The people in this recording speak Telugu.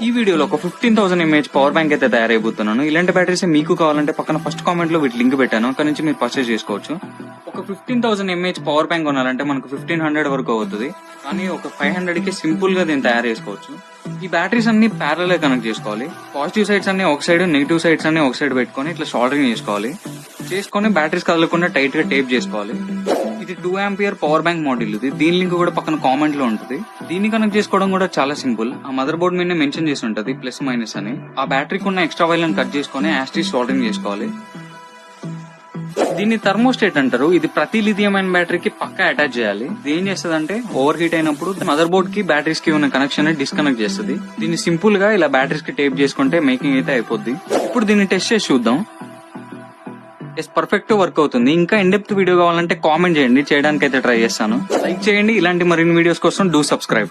ఈ వీడియోలో ఒక 15,000 mAh పవర్ బ్యాంక్ అయితే తయారైపోతున్నాను. ఇలాంటి బ్యాటరీస్ మీకు కావాలంటే పక్కన ఫస్ట్ కామెంట్ లో వీటి లింక్ పెట్టాను, అక్కడ నుంచి మీరు పర్చేస్ చేసుకోవచ్చు. ఒక 15,000 mAh పవర్ బ్యాంక్ కొనాలంటే మనకు 1500 వరకు అవుతుంది, కానీ ఒక 500 కి సింపుల్ గా దీన్ని తయారు చేసుకోవచ్చు. ఈ బ్యాటరీస్ అన్ని ప్యారల్ కనెక్ట్ చేసుకోవాలి. పాజిటివ్ సైడ్స్ అన్ని ఒక సైడ్, నెగిటివ్ సైడ్స్ అన్ని ఒక సైడ్ పెట్టుకొని ఇట్లా షాల్డరింగ్ చేసుకొని బ్యాటరీస్ కదలకుండా టైట్ గా టేప్ చేసుకోవాలి. ఇది 2 ఆంపియర్ పవర్ బ్యాంక్ మోడల్. ఇది దీని లింక్ కూడా పక్కన కామెంట్ లో ఉంటుంది. దీన్ని కనెక్ట్ చేసుకోవడం కూడా చాలా సింపుల్. ఆ మదర్ బోర్డ్ మీద మెన్షన్ చేసి ఉంటుంది ప్లస్ మైనస్ అని. ఆ బ్యాటరీకి ఉన్న ఎక్స్ట్రా వైర్ కట్ చేసుకుని యాస్టీస్ సోల్డరింగ్ చేసుకోవాలి. దీన్ని థర్మోస్టేట్ అంటారు. ఇది ప్రతి లిథియం అయన్ బ్యాటరీకి పక్కా అటాచ్ చేయాలి. ఇది ఏం చేస్తుంది అంటే ఓవర్ హీట్ అయినప్పుడు మదర్ బోర్డ్ కి బ్యాటరీస్ కి ఉన్న కనెక్షన్ డిస్కనెక్ట్ చేస్తుంది. దీన్ని సింపుల్ గా ఇలా బ్యాటరీస్ కి టేప్ చేసుకుంటే మేకింగ్ అయితే అయిపోద్ది. ఇప్పుడు దీన్ని టెస్ట్ చేసి చూద్దాం. పర్ఫెక్ట్ వర్క్ అవుతుంది. ఇంకా ఇన్ డెప్త్ వీడియో కావాలంటే కామెంట్ చేయండి, చేయడానికి అయితే ట్రై చేస్తాను. లైక్ చేయండి. ఇలాంటి మరిన్ని వీడియోస్ కోసం డూ సబ్స్క్రైబ్.